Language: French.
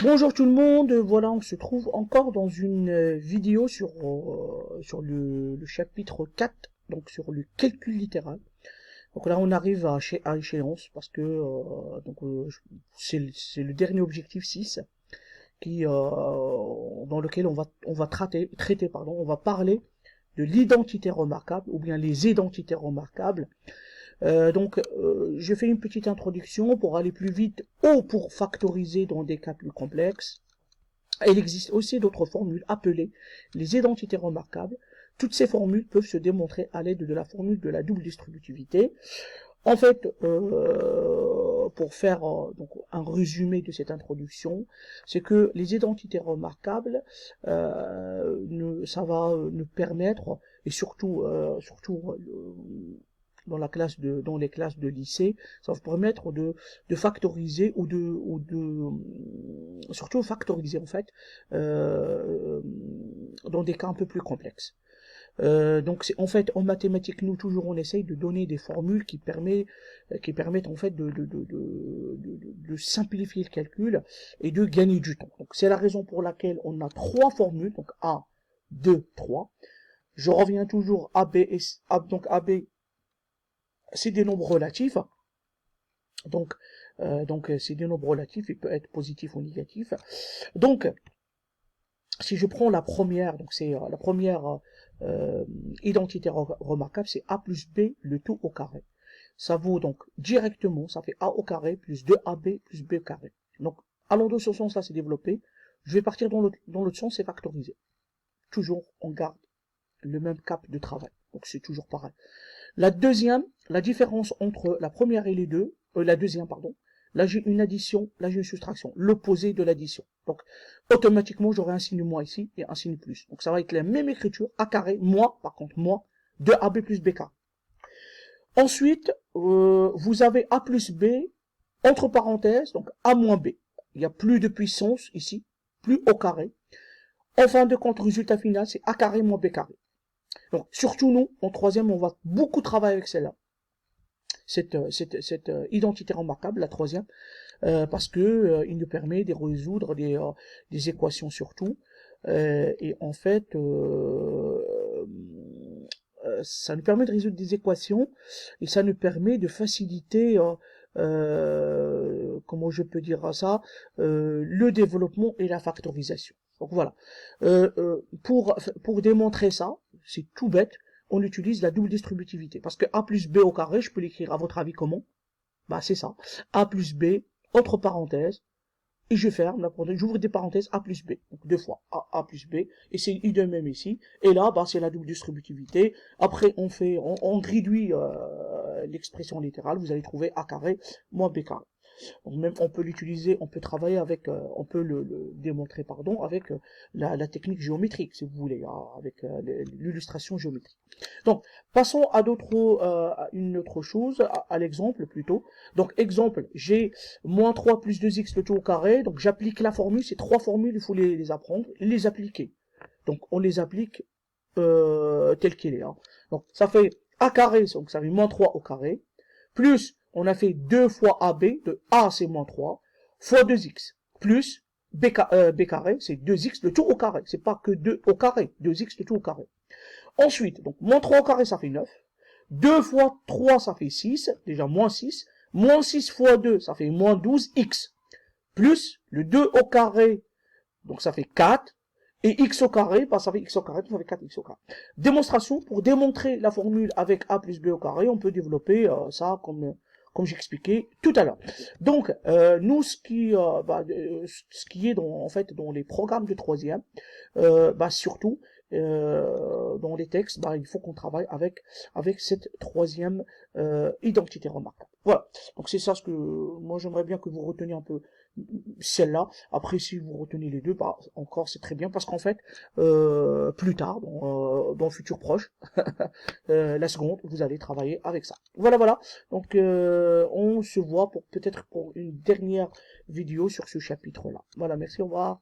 Bonjour tout le monde, voilà, on se trouve encore dans une vidéo sur le chapitre 4, donc sur le calcul littéral. Donc là, on arrive à échéance parce que c'est le dernier objectif 6 dans lequel on va on va parler de l'identité remarquable ou bien les identités remarquables. Je fais une petite introduction pour aller plus vite ou pour factoriser dans des cas plus complexes. Il existe aussi d'autres formules appelées les identités remarquables. Toutes ces formules peuvent se démontrer à l'aide de la formule de la double distributivité. En fait, pour faire donc un résumé de cette introduction, c'est que les identités remarquables, ça va nous permettre, et surtout dans les classes de lycée, ça va vous permettre de factoriser surtout factoriser en fait, euh, dans des cas un peu plus complexes. En fait en mathématiques nous toujours on essaye de donner des formules qui permettent en fait de simplifier le calcul et de gagner du temps. Donc c'est la raison pour laquelle on a trois formules, donc A, 2, 3. Je reviens toujours AB donc AB c'est des nombres relatifs. Donc, c'est des nombres relatifs, il peut être positif ou négatif. Donc, si je prends la première, donc c'est la première identité remarquable, c'est A plus B, le tout au carré. Ça vaut donc directement, ça fait A au carré plus 2AB plus B au carré. Donc, allant de ce sens-là, c'est développé. Je vais partir dans l'autre sens, c'est factoriser. Toujours, on garde le même cap de travail. Donc, c'est toujours pareil. La deuxième, la différence entre la première et les deux, la deuxième, pardon, là j'ai une addition, là j'ai une soustraction, l'opposé de l'addition. Donc, automatiquement, j'aurai un signe moins ici et un signe plus. Donc, ça va être la même écriture, A carré, moins, par contre, moins, 2AB plus BK. Ensuite, vous avez A plus B, entre parenthèses, donc A moins B. Il n'y a plus de puissance ici, plus au carré. En fin de compte, résultat final, c'est A carré moins B carré. Donc, surtout nous, en troisième, on va beaucoup travailler avec celle-là. Cette identité remarquable, la troisième, parce que il nous permet de résoudre des équations surtout. Et en fait, ça nous permet de résoudre des équations et ça nous permet de faciliter, comment je peux dire ça, le développement et la factorisation. Donc voilà. Pour démontrer ça, c'est tout bête, on utilise la double distributivité. Parce que A plus B au carré, je peux l'écrire à votre avis comment? Bah c'est ça. A plus B, entre parenthèses, et je ferme la parenthèse, j'ouvre des parenthèses A plus B. Donc deux fois A plus B, et c'est idem même ici. Et là, bah c'est la double distributivité. Après, on réduit l'expression littérale, vous allez trouver A carré moins B carré. Donc même on peut l'utiliser, on peut travailler avec, on peut le démontrer pardon avec la technique géométrique si vous voulez, hein, avec l'illustration géométrique. Donc passons à à une autre chose, à l'exemple plutôt. Donc exemple, j'ai moins 3 plus 2x le tout au carré, donc j'applique la formule, ces trois formules, il faut les apprendre, les appliquer. Donc on les applique tel qu'il est. Hein. Donc ça fait a carré, donc ça fait moins 3 au carré, plus on a fait 2 fois AB, de A c'est moins 3, fois 2x, plus B carré, c'est 2x le tout au carré, c'est pas que 2 au carré, 2x le tout au carré. Ensuite, donc moins 3 au carré ça fait 9, 2 fois 3 ça fait 6, déjà moins 6 fois 2 ça fait moins 12x, plus le 2 au carré, donc ça fait 4, et x au carré, bah, ça fait x au carré, ça fait 4x au carré. Démonstration, pour démontrer la formule avec a plus b au carré, on peut développer ça comme j'expliquais tout à l'heure. Donc, nous, ce qui est en fait dans les programmes de troisième, surtout dans les textes, il faut qu'on travaille avec cette troisième identité remarquable. Voilà. Donc c'est ça ce que moi j'aimerais bien que vous reteniez un peu celle-là. Après, si vous retenez les deux, bah, encore c'est très bien parce qu'en fait, plus tard, dans le futur proche, la seconde, vous allez travailler avec ça. Voilà, voilà. Donc, on se voit pour peut-être pour une dernière vidéo sur ce chapitre-là. Voilà, merci, au revoir.